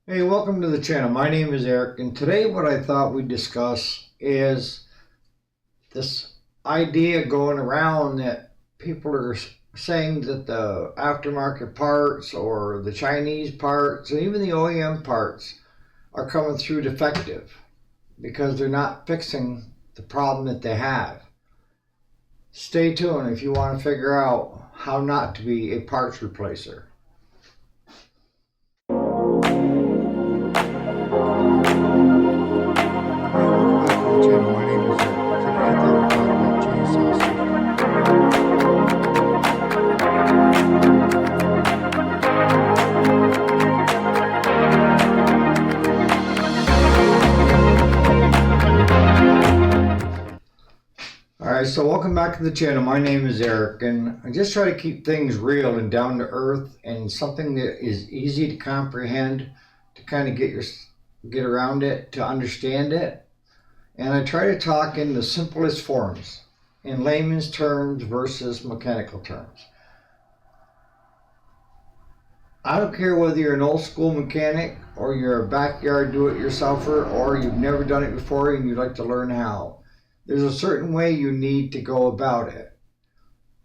Hey, welcome to the channel. My name is Eric, and today what I thought we'd discuss is this idea going around that people are saying that the aftermarket parts or the Chinese parts and even the OEM parts are coming through defective because they're not fixing the problem that they have. Stay tuned if you want to figure out how not to be a parts replacer. Alright, so welcome back to the channel. My name is Eric, and I just try to keep things real and down to earth and something that is easy to comprehend, to kind of get around it, to understand it. And I try to talk in the simplest forms, in layman's terms versus mechanical terms. I don't care whether you're an old school mechanic or you're a backyard do-it-yourselfer or you've never done it before and you'd like to learn how. There's a certain way you need to go about it.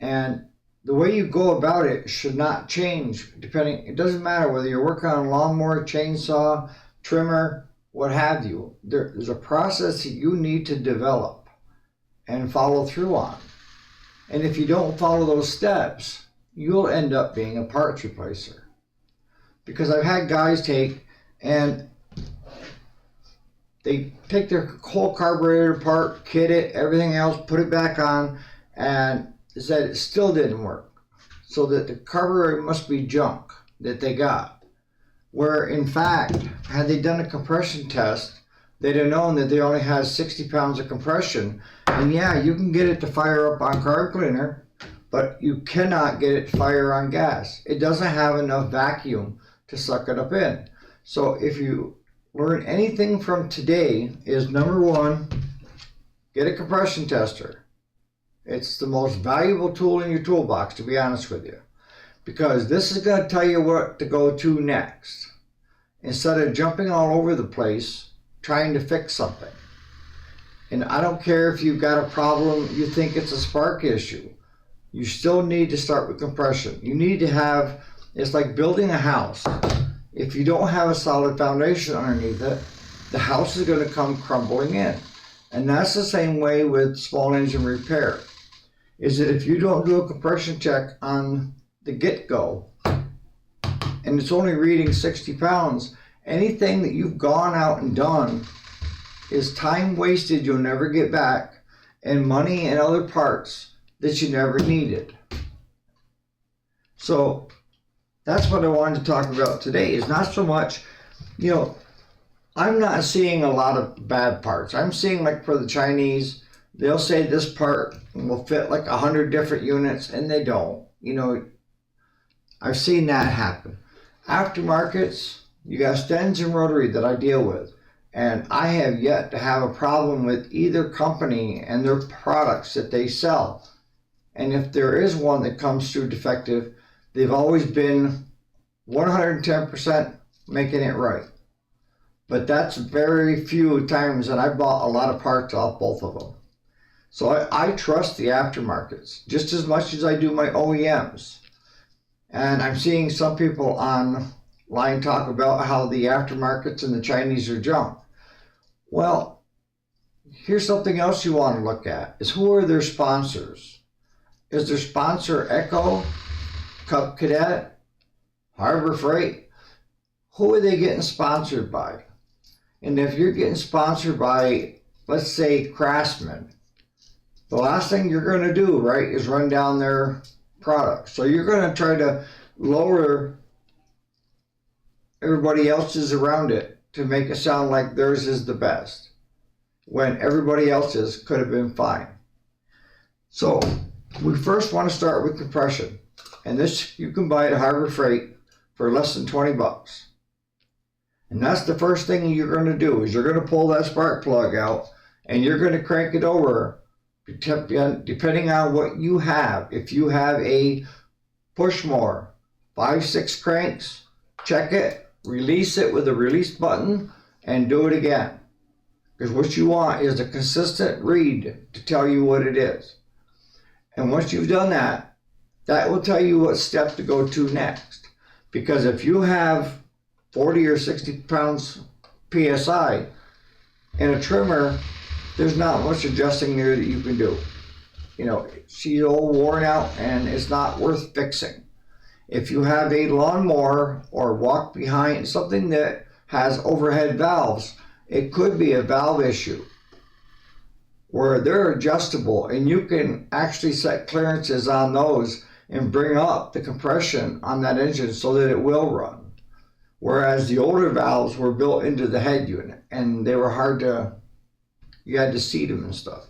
And the way you go about it should not change it doesn't matter whether you're working on a lawnmower, chainsaw, trimmer, what have you. There's a process that you need to develop and follow through on. And if you don't follow those steps, you'll end up being a parts replacer. Because I've had guys take and they take their whole carburetor apart, kit it, everything else, put it back on, and said it still didn't work. So that the carburetor must be junk that they got. Where in fact, had they done a compression test, they'd have known that they only had 60 pounds of compression. And yeah, you can get it to fire up on carb cleaner, but you cannot get it to fire on gas. It doesn't have enough vacuum to suck it up in. So if you learn anything from today is number one, get a compression tester. It's the most valuable tool in your toolbox, to be honest with you, because this is going to tell you what to go to next instead of jumping all over the place trying to fix something. And I don't care if you've got a problem, you think it's a spark issue, you still need to start with compression. You need to have, it's like building a house. If you don't have a solid foundation underneath it, the house is going to come crumbling in. And that's the same way with small engine repair. Is that if you don't do a compression check on the get-go, and it's only reading 60 pounds, anything that you've gone out and done is time wasted you'll never get back, and money and other parts that you never needed. So that's what I wanted to talk about today, is not so much, I'm not seeing a lot of bad parts. I'm seeing, like for the Chinese, they'll say this part will fit like 100 different units, and they don't. I've seen that happen. Aftermarkets, you got stems and rotary that I deal with, and I have yet to have a problem with either company and their products that they sell. And if there is one that comes through defective, they've always been 110% making it right. But that's very few times, and I bought a lot of parts off both of them. So I trust the aftermarkets just as much as I do my OEMs. And I'm seeing some people online talk about how the aftermarkets and the Chinese are junk. Well, here's something else you want to look at, is who are their sponsors? Is their sponsor Echo, Cub Cadet, Harbor Freight? Who are they getting sponsored by? And if you're getting sponsored by, let's say, Craftsman, the last thing you're going to do, right, is run down their products. So you're going to try to lower everybody else's around it to make it sound like theirs is the best, when everybody else's could have been fine. So we first want to start with compression. And this you can buy at Harbor Freight for less than 20 bucks. And that's the first thing you're going to do, is you're going to pull that spark plug out and you're going to crank it over, depending on what you have. If you have a push more, 5-6 cranks, check it, release it with the release button and do it again. Because what you want is a consistent read to tell you what it is. And once you've done that, that will tell you what step to go to next. Because if you have 40 or 60 pounds PSI in a trimmer, there's not much adjusting there that you can do. You know, she's all worn out and it's not worth fixing. If you have a lawnmower or walk behind something that has overhead valves, it could be a valve issue where they're adjustable and you can actually set clearances on those and bring up the compression on that engine so that it will run. Whereas the older valves were built into the head unit and they were hard to, you had to seat them and stuff.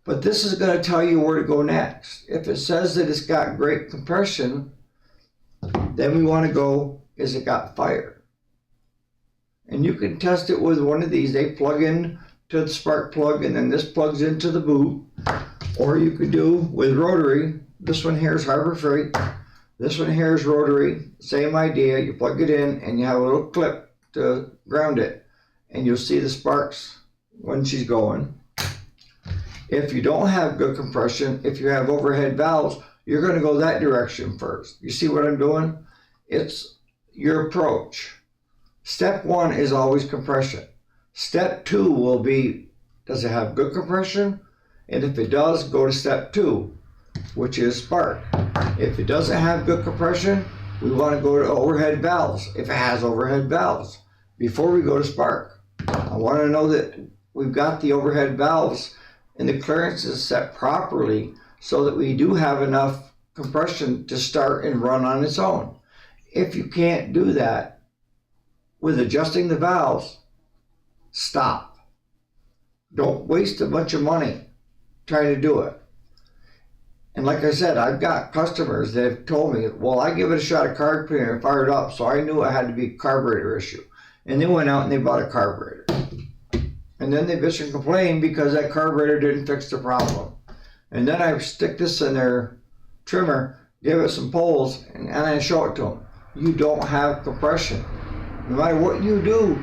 But this is going to tell you where to go next. If it says that it's got great compression, then we want to go, is it got fire? And you can test it with one of these. They plug in to the spark plug and then this plugs into the boot. Or you could do with rotary. This one here is Harbor Freight. This one here is rotary. Same idea. You plug it in and you have a little clip to ground it. And you'll see the sparks when she's going. If you don't have good compression, if you have overhead valves, you're going to go that direction first. You see what I'm doing? It's your approach. Step one is always compression. Step two will be, does it have good compression? And if it does, go to step two, which is spark. If it doesn't have good compression, we want to go to overhead valves, if it has overhead valves, before we go to spark. I want to know that we've got the overhead valves and the clearances set properly so that we do have enough compression to start and run on its own. If you can't do that with adjusting the valves, stop. Don't waste a bunch of money trying to do it. And like I said, I've got customers that have told me, well, I give it a shot of carb cleaner and fired up, so I knew it had to be a carburetor issue. And they went out and they bought a carburetor. And then they bitch and complain because that carburetor didn't fix the problem. And then I stick this in their trimmer, give it some poles, and I show it to them. You don't have compression. No matter what you do,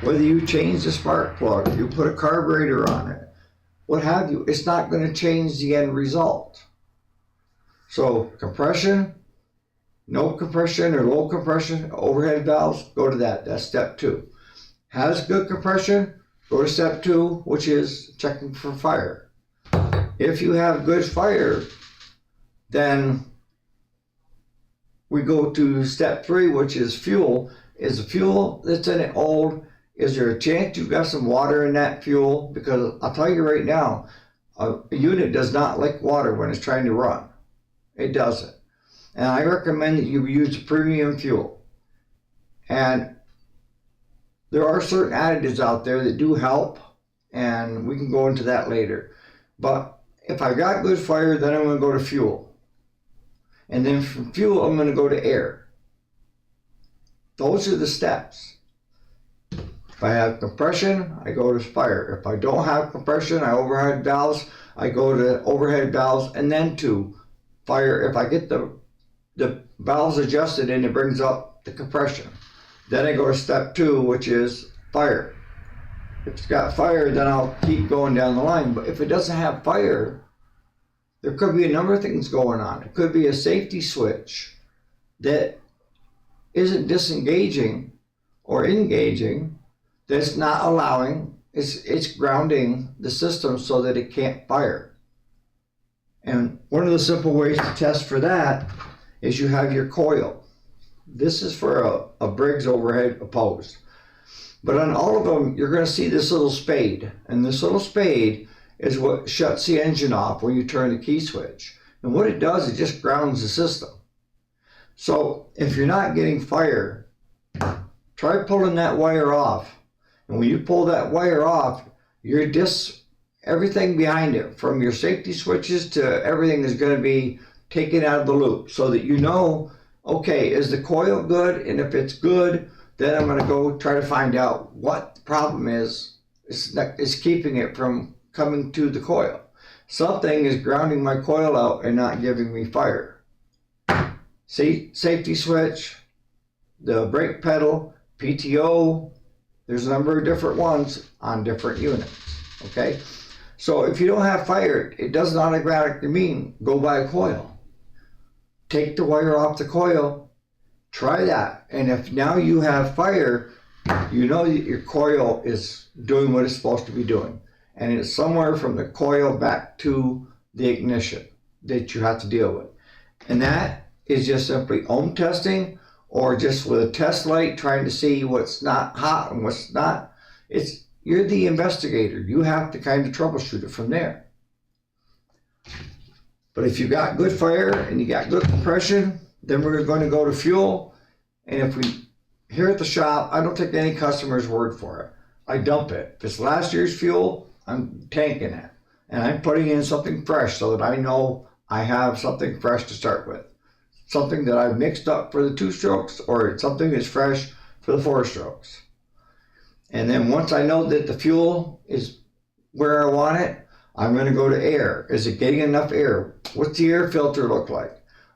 whether you change the spark plug, you put a carburetor on it, what have you, it's not going to change the end result. So compression, no compression or low compression, overhead valves, go to that. That's step two. Has good compression, go to step two, which is checking for fire. If you have good fire, then we go to step three, which is fuel. Is the fuel that's in it old? Is there a chance you've got some water in that fuel? Because I'll tell you right now, a unit does not like water when it's trying to run. It doesn't. And I recommend that you use premium fuel. And there are certain additives out there that do help, and we can go into that later. But if I got good fire, then I'm going to go to fuel. And then from fuel, I'm going to go to air. Those are the steps. If I have compression, I go to fire. If I don't have compression, I overhead valves. I go to overhead valves and then to fire. If I get the valves adjusted and it brings up the compression, then I go to step two, which is fire. If it's got fire, then I'll keep going down the line. But if it doesn't have fire, there could be a number of things going on. It could be a safety switch that isn't disengaging or engaging, that's not allowing, it's grounding the system so that it can't fire. And one of the simple ways to test for that is you have your coil. This is for a Briggs overhead opposed. But on all of them, you're going to see this little spade. And this little spade is what shuts the engine off when you turn the key switch. And what it does, it just grounds the system. So if you're not getting fire, try pulling that wire off. And when you pull that wire off, your everything behind it, from your safety switches to everything, is going to be taken out of the loop so that you know, okay, is the coil good? And if it's good, then I'm going to go try to find out what the problem is keeping it from coming to the coil. Something is grounding my coil out and not giving me fire. See, safety switch, the brake pedal, PTO. There's a number of different ones on different units, okay? So if you don't have fire, it doesn't automatically mean go buy a coil. Take the wire off the coil, try that. And if now you have fire, you know that your coil is doing what it's supposed to be doing. And it's somewhere from the coil back to the ignition that you have to deal with. And that is just simply ohm testing, or just with a test light trying to see what's not hot and what's not. You're the investigator. You have to kind of troubleshoot it from there. But if you got good fire and you got good compression, then we're going to go to fuel. And if we, here at the shop, I don't take any customer's word for it. I dump it. If it's last year's fuel, I'm tanking it. And I'm putting in something fresh so that I know I have something fresh to start with. Something that I've mixed up for the 2 strokes, or something that's fresh for the 4 strokes. And then once I know that the fuel is where I want it, I'm going to go to air. Is it getting enough air? What's the air filter look like?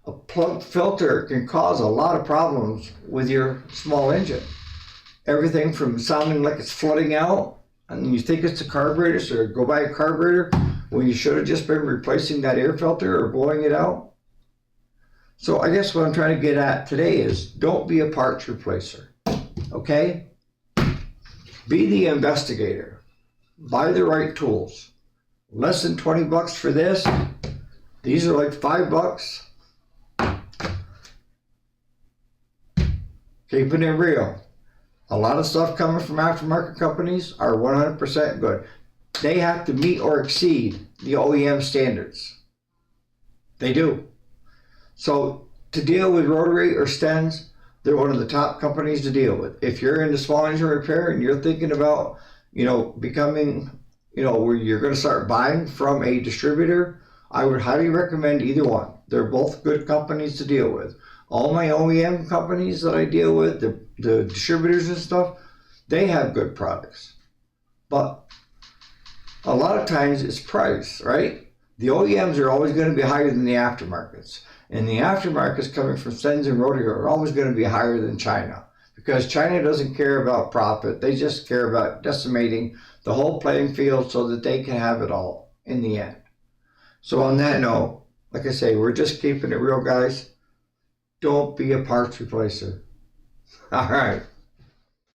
A plug filter can cause a lot of problems with your small engine. Everything from sounding like it's flooding out, and you think it's a carburetor, so go buy a carburetor when you should have just been replacing that air filter or blowing it out. So I guess what I'm trying to get at today is don't be a parts replacer, okay? Be the investigator. Buy the right tools. Less than 20 bucks for this. These are like $5. Keeping it real. A lot of stuff coming from aftermarket companies are 100% good. They have to meet or exceed the OEM standards. They do. So to deal with rotary or Stens, they're one of the top companies to deal with. If you're into small engine repair and you're thinking about, becoming, where you're going to start buying from a distributor, I would highly recommend either one. They're both good companies to deal with. All my OEM companies that I deal with, the distributors and stuff, they have good products. But a lot of times it's price, right? The OEMs are always going to be higher than the aftermarkets. And the aftermarkets coming from Stens and rotary are always going to be higher than China. Because China doesn't care about profit. They just care about decimating the whole playing field so that they can have it all in the end. So on that note, like I say, we're just keeping it real, guys. Don't be a parts replacer. All right.